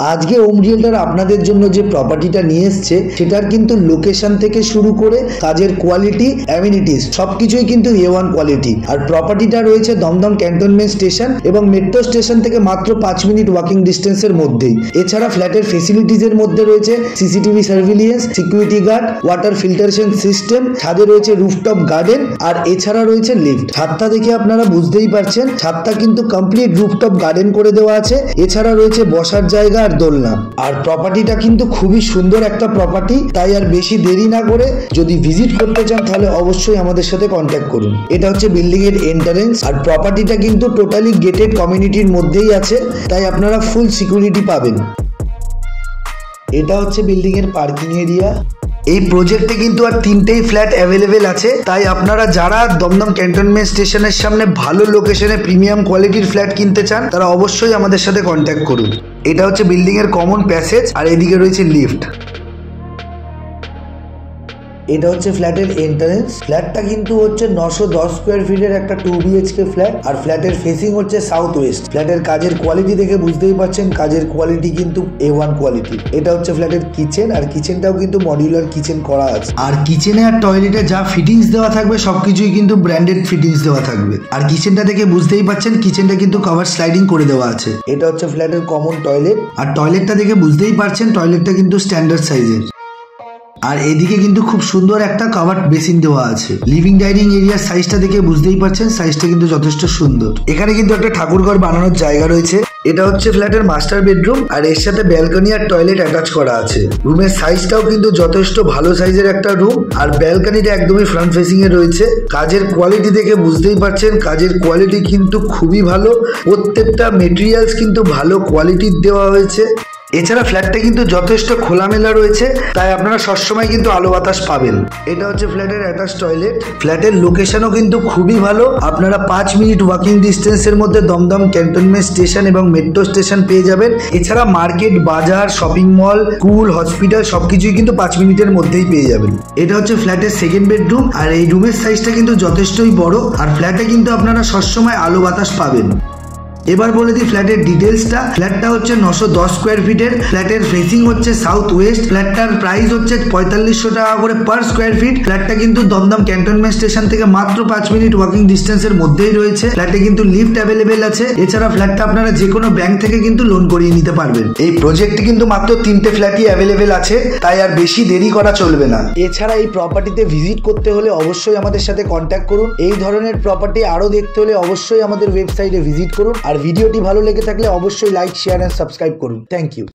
আজকে ওম রিয়েলটার আপনাদের জন্য যে প্রপার্টিটা নিয়ে এসছে সেটার কিন্তু লোকেশন থেকে শুরু করে কাজের কোয়ালিটি, অ্যামিনিটিস সবকিছুই কিন্তু A1 কোয়ালিটি। আর প্রপার্টিটা রয়েছে দমদম ক্যান্টনমেন্ট স্টেশন এবং মেট্রো স্টেশন থেকে মাত্র 5 মিনিট ওয়াকিং ডিস্টেন্সের মধ্যেই। এছাড়া ফ্ল্যাটের ফেসিলিটিসের মধ্যে রয়েছে CCTV surveillance, security guard, water filtration system, ছাদে রয়েছে রুফটপ গার্ডেন, আর এছাড়া রয়েছে লিফট। ছাদটা দেখে আপনারা বুঝতেই পারছেন ছাদটা কিন্তু কমপ্লিট রুফটপ গার্ডেন করে দেওয়া আছে। এছাড়া রয়েছে বসার জায়গা আর দোলনা। আর প্রপার্টিটা কিন্তু খুবই সুন্দর একটা প্রপার্টি, তাই আর বেশি দেরি না করে যদি ভিজিট করতে চান তাহলে অবশ্যই আমাদের সাথে কন্ট্যাক্ট করুন। এটা হচ্ছে বিল্ডিং এর এন্ট্রান্স, আর প্রপার্টিটা কিন্তু টোটালি গেটেড কমিউনিটির মধ্যেই আছে, তাই আপনারা ফুল সিকিউরিটি পাবেন। এটা হচ্ছে বিল্ডিং এর পার্কিং এরিয়া। এই প্রজেক্টে কিন্তু আর 3টেই ফ্ল্যাট অ্যাভেলেবেল আছে, তাই আপনারা যারা দমদম ক্যান্টনমেন্ট স্টেশনের সামনে ভালো লোকেশনে প্রিমিয়াম কোয়ালিটির ফ্ল্যাট কিনতে চান তারা অবশ্যই আমাদের সাথে কন্ট্যাক্ট করুন। এটা হচ্ছে বিল্ডিং এর কমন প্যাসেজ, আর এদিকে রয়েছে লিফট। এটা হচ্ছে ফ্ল্যাটের এন্ট্রান্স। ফ্ল্যাটটা কিন্তু হচ্ছে 910 স্কোয়ার ফিটের একটা 2 BHK ফ্ল্যাট, আর ফ্ল্যাটের ফেসিং হচ্ছে সাউথ ওয়েস্ট। ফ্ল্যাটের কাজের কোয়ালিটি দেখে বুঝতেই পারছেন কাজের কোয়ালিটি কিন্তু A1 কোয়ালিটি। এটা হচ্ছে ফ্ল্যাটের কিচেন, আর কিচেনটাও কিন্তু মডিউলার কিচেন করা আছে। আর কিচেনে আর টয়লেটে যা ফিটিংস দেওয়া থাকবে সবকিছুই কিন্তু ব্র্যান্ডেড ফিটিংস দেওয়া থাকবে। আর কিচেনটা দেখে বুঝতেই পারছেন কিচেনটা কিন্তু কভার স্লাইডিং করে দেওয়া আছে। এটা হচ্ছে ফ্ল্যাটের কমন টয়লেট, আর টয়লেটটা দেখে বুঝতেই পারছেন টয়লেটটা কিন্তু স্ট্যান্ডার্ড সাইজের। আর এদিকে কিন্তু খুব সুন্দর একটা কাভার্ড বেসিন দেওয়া আছে। লিভিং ডাইনিং এরিয়ার সাইজটা দেখে বুঝতেই পারছেন সাইজটা কিন্তু যথেষ্ট সুন্দর। এখানে কিন্তু একটা ঠাকুরঘর বানানোর জায়গা রয়েছে। এটা হচ্ছে ফ্ল্যাটের মাস্টার বেডরুম, আর এর সাথে ব্যালকনি আর টয়লেট অ্যাটাচ করা আছে। রুমের সাইজটাও কিন্তু যথেষ্ট ভালো সাইজের একটা রুম, আর ব্যালকনিটা একদমই ফ্রন্ট ফেসিং এ রয়েছে। কাজের কোয়ালিটি দেখে বুঝতেই পারছেন কাজের কোয়ালিটি কিন্তু খুবই ভালো। প্রত্যেকটা মেটেরিয়ালস কিন্তু ভালো কোয়ালিটির দেওয়া হয়েছে। এছাড়া ফ্ল্যাটটা কিন্তু যথেষ্ট খোলামেলা রয়েছে, তাই আপনারা সবসময় কিন্তু আলো বাতাস পাবেন। এটা হচ্ছে ফ্ল্যাটের অ্যাটাচ টয়লেট। ফ্ল্যাটের লোকেশনও কিন্তু খুবই ভালো। আপনারা 5 মিনিট ওয়াকিং ডিস্টেন্সের মধ্যে দমদম ক্যান্টনমেন্ট স্টেশন এবং মেট্রো স্টেশন পেয়ে যাবেন। এছাড়া মার্কেট, বাজার, শপিং মল, স্কুল, হসপিটাল সবকিছুই কিন্তু 5 মিনিটের মধ্যেই পেয়ে যাবেন। এটা হচ্ছে ফ্ল্যাটের সেকেন্ড বেডরুম, আর এই রুমের সাইজটা কিন্তু যথেষ্টই বড়, আর ফ্ল্যাটে কিন্তু আপনারা সবসময় আলো বাতাস পাবেন। এবার বলে দিই ফ্ল্যাটের ডিটেলসটা। ফ্ল্যাটটা হচ্ছে 910 স্কোয়ার ফিটের। ফ্ল্যাটের ফেসিং হচ্ছে সাউথ ওয়েস্ট। ফ্ল্যাটটার প্রাইস হচ্ছে 4500 টাকা করে পার স্কোয়ার ফিট। ফ্ল্যাটটা কিন্তু দমদম ক্যান্টনমেন্ট স্টেশন থেকে মাত্র 5 মিনিট ওয়াকিং ডিস্টেন্সের মধ্যেই রয়েছে। ফ্ল্যাটে কিন্তু লিফট অ্যাভেলেবেল আছে। এছাড়া ফ্ল্যাটটা আপনারা যে কোনো ব্যাংক থেকে কিন্তু লোন করিয়ে নিতে পারবেন। এই প্রজেক্টে কিন্তু মাত্র 3টে ফ্ল্যাটই অ্যাভেলেবেল আছে, তাই আর বেশি দেরি করা চলবে না। এছাড়া এই প্রপার্টিতে ভিজিট করতে হলে অবশ্যই আমাদের সাথে কন্ট্যাক্ট করুন। এই ধরনের প্রপার্টি আরো দেখতে হলে অবশ্যই আমাদের ওয়েবসাইটে ভিজিট করুন। আর ভিডিওটি ভালো লেগে থাকলে অবশ্যই লাইক, শেয়ার এন্ড সাবস্ক্রাইব করুন। Thank you.